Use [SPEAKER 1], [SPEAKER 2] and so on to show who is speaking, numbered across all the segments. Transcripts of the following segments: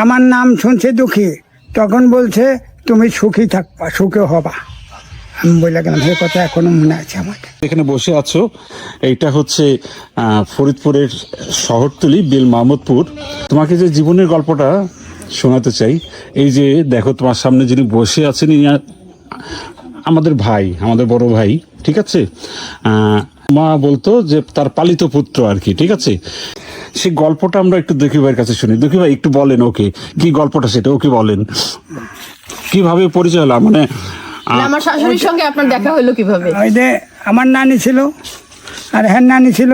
[SPEAKER 1] আমার নাম শুনছে দুঃখী, তখন বলছে তুমি সুখী থাকবা, সুখী হবা। আমি বলে গেলাম সে কথা এখনো মনে আছে আমার।
[SPEAKER 2] এখানে বসে আছো, এইটা হচ্ছে ফরিদপুরের শহরতলি বেল মাহমুদপুর। তোমাকে যে জীবনের গল্পটা শোনাতে চাই, এই যে দেখো তোমার সামনে যিনি বসে আছেন ইনি আমাদের ভাই, আমাদের বড় ভাই, ঠিক আছে। মা বলতো যে তার পালিত পুত্র আর কি, ঠিক আছে। সেই গল্পটা আমরা একটু দুঃখী ভাইয়ের কাছে শুনি। দুঃখী ভাই একটু বলেন ওকে কি গল্পটা, সেটা ওকে বলেন কিভাবে পরিচয় হলো, মানে
[SPEAKER 3] আমার শাশুড়ির সঙ্গে আপনার দেখা হলো কিভাবে?
[SPEAKER 1] ওই যে আমার নানি ছিল আর হ্যাঁ নানি ছিল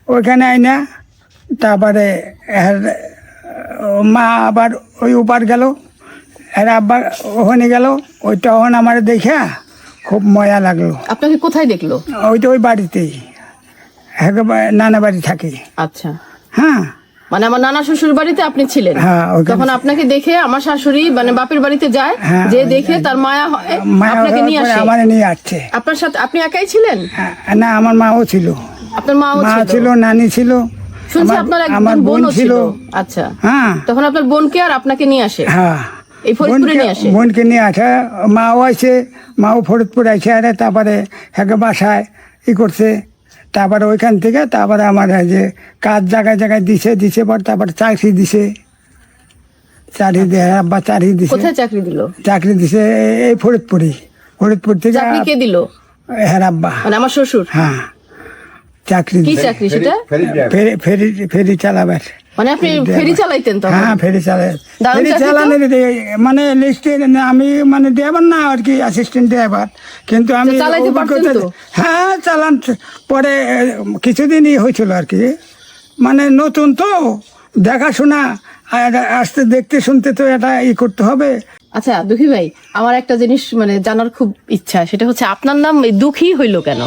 [SPEAKER 1] ওইখানে আইনা, তারপরে মা আবার ওই উপার গেল, এর আব্বা ওখানে গেল, ওই তখন আমার দেখা খুব মজা লাগলো।
[SPEAKER 3] আপনাকে কোথায় দেখলো?
[SPEAKER 1] ওই তো ওই বাড়িতেই, নানা বাড়ি থাকে।
[SPEAKER 3] আচ্ছা,
[SPEAKER 1] হ্যাঁ,
[SPEAKER 3] মানে আমার নানা শ্বশুর বাড়িতে আপনি ছিলেন।
[SPEAKER 1] হ্যাঁ, ওইখানে
[SPEAKER 3] তখন আপনাকে দেখে আমার শাশুড়ি মানে বাপের বাড়িতে যায়,
[SPEAKER 1] হ্যাঁ,
[SPEAKER 3] যে দেখে তার মায়া হয়, আপনাকে নিয়ে আসে।
[SPEAKER 1] আমার নিয়ে আসছে।
[SPEAKER 3] আপনার সাথে আপনি একাই ছিলেন?
[SPEAKER 1] না, আমার মাও ছিল,
[SPEAKER 3] আপনার মাও
[SPEAKER 1] মা
[SPEAKER 3] ছিল?
[SPEAKER 1] ছিল, নানি ছিল,
[SPEAKER 3] শুনছি আপনার
[SPEAKER 1] আমার
[SPEAKER 3] একজন
[SPEAKER 1] বোন
[SPEAKER 3] বোনও ছিল।
[SPEAKER 1] ছিল।
[SPEAKER 3] আচ্ছা,
[SPEAKER 1] হ্যাঁ,
[SPEAKER 3] তখন আপনার বোনকে আর আপনাকে নিয়ে আসে
[SPEAKER 1] হ্যাঁ,
[SPEAKER 3] এই ফরিদপুরে নিয়ে আসে?
[SPEAKER 1] বোনকে নিয়ে আসে, মাও আছে, মাও ফরিদপুর আছে। আরে তারপরে হ্যাঁ বাসায় করছে, তারপরে ওইখান থেকে তারপরে আমার যে কাজ জায়গায় জায়গায় দিছে পর তারপরে চাকরি দিছে, চাকরি দিয়ে আব্বা চাকরি দিছে।
[SPEAKER 3] কোথায় চাকরি দিল?
[SPEAKER 1] চাকরি দিছে এই ফরিদপুর থেকে।
[SPEAKER 3] চাকরি কে দিল?
[SPEAKER 1] হ্যাঁ আব্বা,
[SPEAKER 3] মানে আমার শ্বশুর?
[SPEAKER 1] হ্যাঁ, চাকরি
[SPEAKER 3] কি
[SPEAKER 1] দিছে।
[SPEAKER 3] চাকরি সেটা?
[SPEAKER 1] ফেরি চালাবার।
[SPEAKER 3] মানে আপনি ফেরি চালাইতেন তখন?
[SPEAKER 1] হ্যাঁ, ফেরি চালাই,
[SPEAKER 3] দারুণ
[SPEAKER 1] ফেরি
[SPEAKER 3] চাকরি তো।
[SPEAKER 1] চালানোর মানে লিস্টে আমি মানে ড্রাইভার না আর কি, অ্যাসিস্ট্যান্ট ড্রাইভার, কিন্তু আমি
[SPEAKER 3] চালাইতে পারতেন
[SPEAKER 1] অভিজ্ঞতা,
[SPEAKER 3] তো?
[SPEAKER 1] হ্যাঁ চালান। পরে কিছুদিনই হয়েছিল আর কি, মানে নতুন তো দেখাশোনা, আর আসতে দেখতে শুনতে তো এটা করতে হবে।
[SPEAKER 3] আচ্ছা দুঃখী ভাই, আমার একটা জিনিস মানে জানার খুব ইচ্ছা, সেটা হচ্ছে আপনার নাম এই দুঃখী হইলো কেন?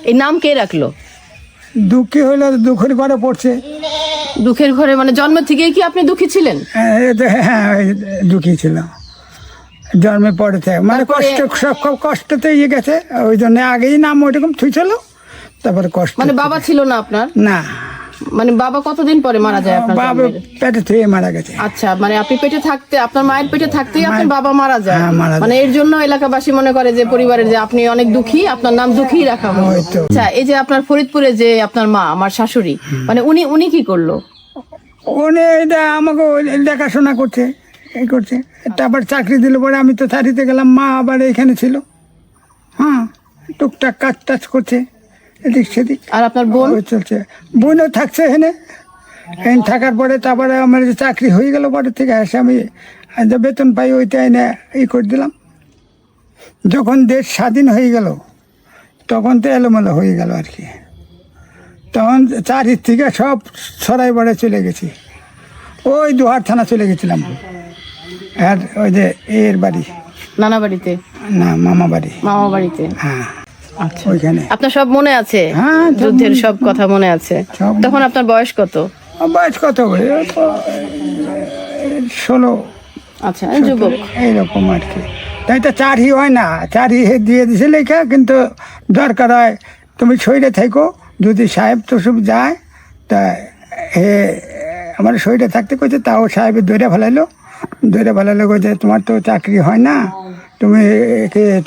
[SPEAKER 3] এই নাম কে রাখলো?
[SPEAKER 1] দুঃখী হইলে দুঃখের ঘরে পড়ছে।
[SPEAKER 3] দুঃখের ঘরে মানে জন্ম থেকেই কি আপনি দুঃখী ছিলেন?
[SPEAKER 1] হ্যাঁ, ওই দুঃখী ছিল জন্মের পরে থেকে, মানে কষ্ট, সব কষ্টতে গেছে, ওই জন্য আগেই নাম ওইরকম থুইছিল, তারপরে কষ্ট।
[SPEAKER 3] মানে বাবা ছিল না আপনার?
[SPEAKER 1] না,
[SPEAKER 3] মানে বাবা কতদিন পরে মারা যায় আপনার
[SPEAKER 1] বাবা
[SPEAKER 3] জন্মের?
[SPEAKER 1] পেটে থুয়ে মারা গেছে।
[SPEAKER 3] আচ্ছা, মানে আপনি পেটে থাকতে, আপনার মায়ের পেটে থাকতেই আপনার বাবা মারা যায়?
[SPEAKER 1] হ্যাঁ, মারা যায়।
[SPEAKER 3] মানে এর জন্য এলাকাবাসী মনে করে যে পরিবারের যে আপনি অনেক দুঃখী, আপনার নাম দুঃখী রাখা হলো।
[SPEAKER 1] হয়তো।
[SPEAKER 3] আচ্ছা, এই যে আপনার ফরিদপুরে যে আপনার মা, আমার শাশুড়ি, মানে উনি কি করলো?
[SPEAKER 1] উনি এটা আমাকে দেখাশোনা করছে, এই করছে। তারপর চাকরি দিল, পরে আমি তো চাকরিতে গেলাম, মা আবার এখানে ছিল। হ্যাঁ, টুকটাক কাজ টাজ করছে এদিক সেদিক।
[SPEAKER 3] আর আপনার বোন?
[SPEAKER 1] ওই চলছে, বোনও থাকছে এখানে। এখানে থাকার পরে তারপরে আমার যে চাকরি হয়ে গেল, পরে থেকে এসে আমি যে বেতন পাই ওইটা এনে করে দিলাম। যখন দেশ স্বাধীন হয়ে গেল তখন তো এলোমেলো হয়ে গেল আর কি, তখন চারির থেকে সব ছড়াই বড়ে চলে গেছি। ওই দুহার থানা চলে গেছিলাম, আর ওই যে এর বাড়ি,
[SPEAKER 3] নানা বাড়িতে
[SPEAKER 1] না মামা বাড়ি,
[SPEAKER 3] মামা বাড়িতে।
[SPEAKER 1] হ্যাঁ,
[SPEAKER 3] আচ্ছা,
[SPEAKER 1] ওইখানে।
[SPEAKER 3] আপনার সব মনে আছে?
[SPEAKER 1] হ্যাঁ, সব
[SPEAKER 3] যুদ্ধের
[SPEAKER 1] মনে
[SPEAKER 3] সব কথা মনে আছে?
[SPEAKER 1] সব।
[SPEAKER 3] তখন আপনার বয়স কত?
[SPEAKER 1] বয়স কত হবে, 16।
[SPEAKER 3] আচ্ছা, যুবক।
[SPEAKER 1] এইরকম আর কি। তাই তো চাকরি হয় না, চাকরি দিয়ে দিছে লেখা, কিন্তু দরকার হয় তুমি শরীরে থেকো, যদি সাহেব তো সব যায়, তা আমার শরীরে থাকতে কইছে, তাও সাহেবের দৌড়ে ফেলাইলো কইছে তোমার তো চাকরি হয় না, তুমি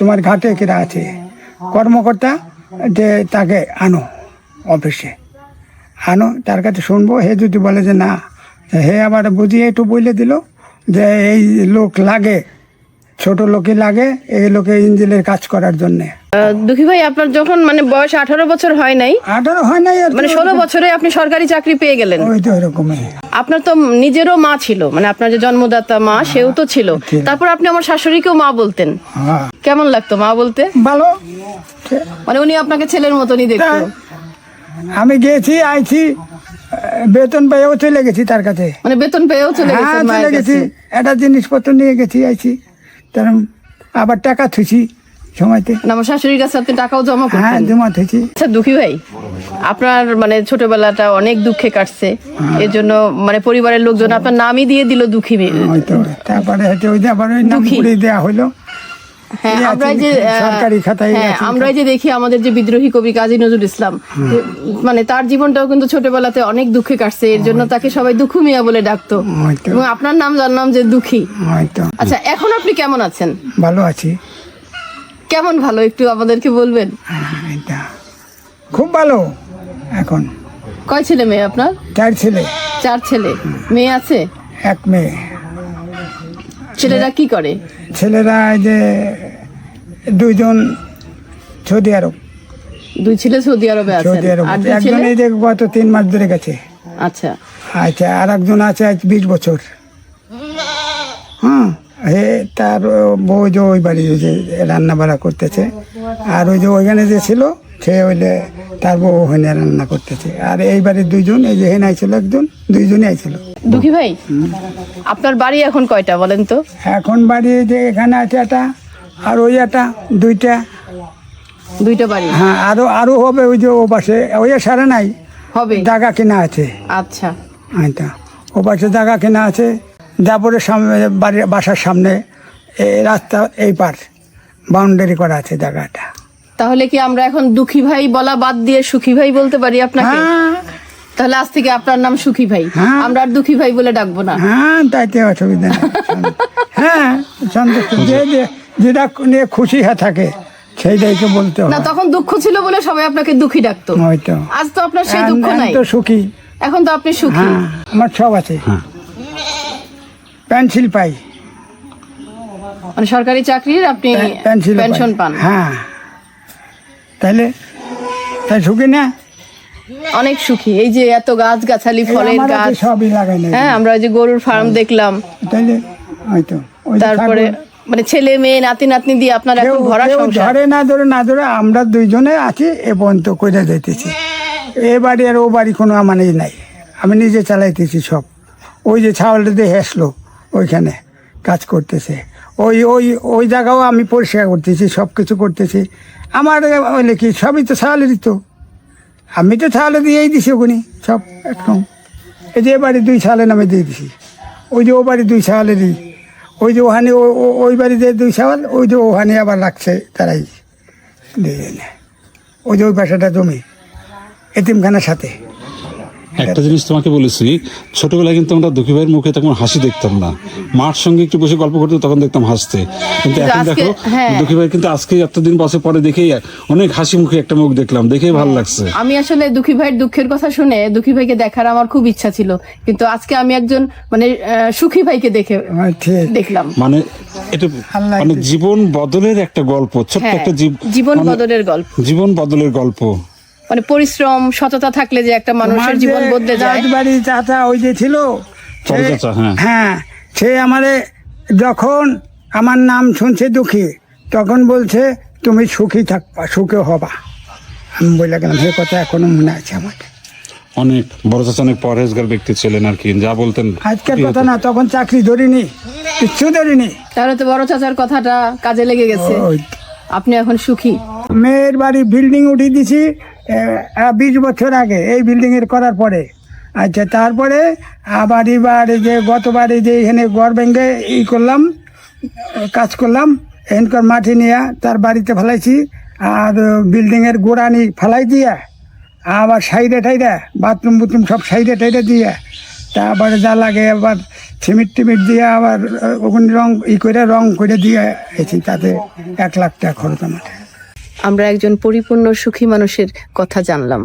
[SPEAKER 1] তোমার ঘাটে কেরা আছে কর্মকর্তা, যে তাকে আনো অফিসে, আনো, তার কাছে শুনবো। হে যদি বলে যে না, হে আবার বুঝিয়ে একটু বলে দিল যে এই লোক লাগে, ছোট লোকই লাগে, এই লোকে ইঞ্জিনের কাজ করার জন্যে।
[SPEAKER 3] দুঃখী ভাই, আপনার যখন মানে বয়স 18 বছর হয় নাই,
[SPEAKER 1] 18 হয় নাই আর কি,
[SPEAKER 3] মানে 16 বছরে আপনি সরকারি চাকরি পেয়ে গেলেন।
[SPEAKER 1] ওই তো এরকমই।
[SPEAKER 3] আপনার তো নিজেরও মা ছিল, মানে আপনার যে জন্মদাতা মা, সেও তো ছিল। তারপর আপনি আমার শাশুড়িকেও মা বলতেন,
[SPEAKER 1] হ্যাঁ,
[SPEAKER 3] কেমন লাগতো মা বলতে?
[SPEAKER 1] ভালো।
[SPEAKER 3] মানে উনি আপনাকে ছেলের মতনই দেখতো?
[SPEAKER 1] আমি গেছি আইছি, বেতন পেয়েও চলে গেছি তার কাছে।
[SPEAKER 3] মানে বেতন পেয়েও চলে
[SPEAKER 1] হ্যাঁ,
[SPEAKER 3] গেছেন
[SPEAKER 1] চলে
[SPEAKER 3] মায়ের
[SPEAKER 1] গেছি,
[SPEAKER 3] কাছে?
[SPEAKER 1] একটা জিনিসপত্র নিয়ে গেছি আইছি, তার আবার টাকা থুইছি সময়তে।
[SPEAKER 3] না, আমার শাশুড়ির কাছে আপনি টাকাও জমা
[SPEAKER 1] হ্যাঁ,
[SPEAKER 3] করতেন?
[SPEAKER 1] জমা থুইছি।
[SPEAKER 3] আচ্ছা দুঃখী ভাই, আপনার মানে ছোটবেলাটা অনেক দুঃখে কাটছে, এর জন্য মানে পরিবারের লোকজন আপনার নামই দিয়ে দিল দুঃখী।
[SPEAKER 1] হয়তো তারপরে হচ্ছে ওই যে আবার ওই নাম
[SPEAKER 3] দুঃখী।
[SPEAKER 1] করে দেওয়া হলো,
[SPEAKER 3] হ্যাঁ, আমরা এই যে
[SPEAKER 1] সরকারি খাতায়
[SPEAKER 3] হ্যাঁ,
[SPEAKER 1] আছে।
[SPEAKER 3] আমরা এই যে দেখি আমাদের যে বিদ্রোহী কবি কাজী নজরুল ইসলাম, যে মানে তার জীবনটাও কিন্তু ছোটবেলাতে অনেক দুঃখে কাটছে, এর জন্য তাকে সবাই দুঃখু মিয়া বলে ডাকতো,
[SPEAKER 1] হয়তো।
[SPEAKER 3] এবং আপনার নাম জানলাম যে দুঃখী।
[SPEAKER 1] হয়তো
[SPEAKER 3] আচ্ছা, এখন আপনি কেমন আছেন?
[SPEAKER 1] ভালো আছি।
[SPEAKER 3] কেমন ভালো একটু আমাদেরকে বলবেন?
[SPEAKER 1] এটা খুব ভালো। এখন
[SPEAKER 3] কয় ছেলে মেয়ে আপনার?
[SPEAKER 1] 4 ছেলে,
[SPEAKER 3] 4 ছেলে, মেয়ে আছে?
[SPEAKER 1] 1 মেয়ে।
[SPEAKER 3] ছেলেরা কি করে?
[SPEAKER 1] ছেলেরা এই যে 2 জন সৌদি আরব।
[SPEAKER 3] 2 ছেলে সৌদি আরবে আছেন,
[SPEAKER 1] সৌদি আরব
[SPEAKER 3] আর 2
[SPEAKER 1] একজন
[SPEAKER 3] ছেলে?
[SPEAKER 1] এই যে গত 3 মাস ধরে গেছে।
[SPEAKER 3] আচ্ছা,
[SPEAKER 1] আচ্ছা, আর একজন আছে আজ 20 বছর। হ্যাঁ, তার বউ যে ওই বাড়ি ওই যে রান্না বাড়া করতেছে, আর ওই যে ওইখানে যে ছিল সে হইলে তার বউ ওখানে রান্না করতেছে। আর এই বাড়ির 2 জন, এই যে হেন আইছিল একজন, 2 জনই আইছিল।
[SPEAKER 3] দুঃখী ভাই, আপনার বাড়ি এখন কয়টা বলেন তো?
[SPEAKER 1] এখন বাড়ি যে এখানে আছে একটা, আর ওই একটা, 2টা।
[SPEAKER 3] 2টা বাড়ি
[SPEAKER 1] হ্যাঁ, আরো হবে ওই যে ও পাশে, ওই সারা নাই,
[SPEAKER 3] হবে?
[SPEAKER 1] জায়গা কিনা আছে।
[SPEAKER 3] আচ্ছা,
[SPEAKER 1] হয়তো ও পাশে জায়গা কিনা আছে। জাবরের সামনে বাসার সামনে রাস্তা এই পার বাউন্ডারি করা আছে জায়গাটা।
[SPEAKER 3] তাহলে কি আমরা এখন দুঃখী ভাই বলা বাদ দিয়ে সুখী ভাই বলতে পারি আপনাকে?
[SPEAKER 1] হ্যাঁ,
[SPEAKER 3] তাহলে আজ থেকে আপনার নাম সুখী ভাই,
[SPEAKER 1] হ্যাঁ।
[SPEAKER 3] আমরা আর দুঃখী ভাই বলে ডাকবো না।
[SPEAKER 1] হ্যাঁ, তাইতে অসুবিধা নেই। হ্যাঁ, সন্তুষ্ট, যেটা নিয়ে খুশি হয়ে থাকে সেইটাইকে বলতে
[SPEAKER 3] না,
[SPEAKER 1] হয়।
[SPEAKER 3] তখন দুঃখ ছিল বলে সবাই আপনাকে দুঃখী ডাকতো।
[SPEAKER 1] হয়তো
[SPEAKER 3] আজ তো আপনার সেই দুঃখ
[SPEAKER 1] এখন
[SPEAKER 3] নাই,
[SPEAKER 1] তো সুখী।
[SPEAKER 3] এখন তো আপনি সুখী।
[SPEAKER 1] হ্যাঁ, আমার সব আছে। পেন্সিল পাই,
[SPEAKER 3] মানে সরকারি চাকরির আপনি
[SPEAKER 1] পেন্সিল
[SPEAKER 3] পেনশন পান।
[SPEAKER 1] হ্যাঁ, তাই সুখী না?
[SPEAKER 3] অনেক সুখী। এই যে এত গাছ গাছালি,
[SPEAKER 1] এই
[SPEAKER 3] ফলের
[SPEAKER 1] আমার
[SPEAKER 3] গাছ,
[SPEAKER 1] হাতে সবই লাগাই নাই।
[SPEAKER 3] হ্যাঁ, আমরা ওই যে গরুর ফার্ম দেখলাম,
[SPEAKER 1] তাইলে হয়তো ওই যে
[SPEAKER 3] তারপরে
[SPEAKER 1] ছাগল।
[SPEAKER 3] মানে ছেলে মেয়ে নাতি নাতনি দিয়ে আপনার এখন
[SPEAKER 1] কেউ
[SPEAKER 3] ভরা
[SPEAKER 1] কেউ
[SPEAKER 3] সংসার।
[SPEAKER 1] ধরে না ধরে আমরা 2 জনে আছি, এ পর্যন্ত করে যাইতেছি। এ বাড়ি আর ও বাড়ি কোনো আমারই নাই, আমি নিজে চালাইতেছি সব। ওই যে ছাগলটা দিয়ে হেসলো ওইখানে কাজ করতেছে, ওই ওই ওই জায়গাও আমি পরিষ্কার করতেছি, সব কিছু করতেছি। আমার ওইলে কি সবই তো ছাগলেরই, তো আমি তো ছাগলে দিয়েই দিছি ওখানে সব একদম। এই যে এ বাড়ি 2 ছাগলের নামে দিয়ে দিছি, ওই যে ও বাড়ি 2 ছাগলেরই, ওই যে ওখানে ওই বাড়িতে 2 ছাগল, ওই যে ওখানে আবার লাগছে তারাই দিয়ে নেয়। ওই যে ওই পাশাটা জমি এতিমখানার সাথে।
[SPEAKER 2] একটা জিনিস তোমাকে বলেছি, ছোটবেলায় কিন্তু আমরা দুঃখী ভাইয়ের মুখে তখন হাসি দেখতাম না। মার সঙ্গে একটু বসে গল্প করতে তখন দেখতাম হাসতে, কিন্তু এখন
[SPEAKER 3] আজকে-
[SPEAKER 2] দেখো
[SPEAKER 3] হ্যাঁ।
[SPEAKER 2] দুঃখী ভাই কিন্তু আজকে এতদিন বছর পরে দেখেই অনেক হাসি মুখে একটা মুখ দেখলাম, দেখেই ভালো লাগছে।
[SPEAKER 3] আমি আসলে দুঃখী ভাইয়ের দুঃখের কথা শুনে দুঃখী ভাইকে দেখার আমার খুব ইচ্ছা ছিল, কিন্তু আজকে আমি একজন মানে সুখী ভাইকে দেখে
[SPEAKER 1] আমার ঠিক
[SPEAKER 3] দেখলাম।
[SPEAKER 2] মানে এটা
[SPEAKER 1] আল্লাহ
[SPEAKER 2] মানে জীবন বদলের একটা গল্প, ছোট্ট
[SPEAKER 3] হ্যাঁ,
[SPEAKER 2] একটা
[SPEAKER 3] জীবন
[SPEAKER 2] মানে
[SPEAKER 3] বদলের গল্প।
[SPEAKER 2] জীবন বদলের গল্প।
[SPEAKER 3] মানে পরিশ্রম সততা থাকলে যে একটা মানুষের জীবন বদলে যায়।
[SPEAKER 1] রাজবাড়ি চাচা ওই যে ছিল,
[SPEAKER 2] বড় চাচা, হ্যাঁ।
[SPEAKER 1] হ্যাঁ, সে আমারে যখন আমার নাম শুনছে দুঃখী, তখন বলছে তুমি সুখী থাকবা, সুখী হবা। আমি বলে গেলাম, সে কথা এখনো মনে আছে আমার।
[SPEAKER 2] অনেক বড় চাচা অনেক পরহেজগার ব্যক্তি ছিলেন আর কি, যা বলতেন
[SPEAKER 1] আজকের কথা না, তখন চাকরি ধরিনি, কিচ্ছু ধরিনি।
[SPEAKER 3] তাহলে তো বড় চাচার কথাটা কাজে লেগে গেছে,
[SPEAKER 1] ওই
[SPEAKER 3] আপনি এখন সুখী।
[SPEAKER 1] মেয়ের বাড়ি বিল্ডিং উঠিয়ে দিছি 20 বছর আগে, এই বিল্ডিং এর করার পরে। আচ্ছা, তারপরে আবার এবার এই যে গতবারে যে এখানে ঘর ভেঙে করলাম, কাজ করলাম, এখানকার মাটি নিয়ে তার বাড়িতে ফেলাইছি, আর বিল্ডিংয়ের গোড়ানি ফেলাই দিয়া আবার সাইডে টাইডে বাথরুম বুথরুম সব সাইডে টাইডে দিয়ে, তারপরে যা লাগে আবার সিমেন্ট টিমেন্ট দিয়ে আবার ওখানে রং করে দিয়ে এসেছি, তাতে 1 লাখ টাকা খরচ আমার।
[SPEAKER 3] আমরা একজন পরিপূর্ণ সুখী মানুষের কথা জানলাম।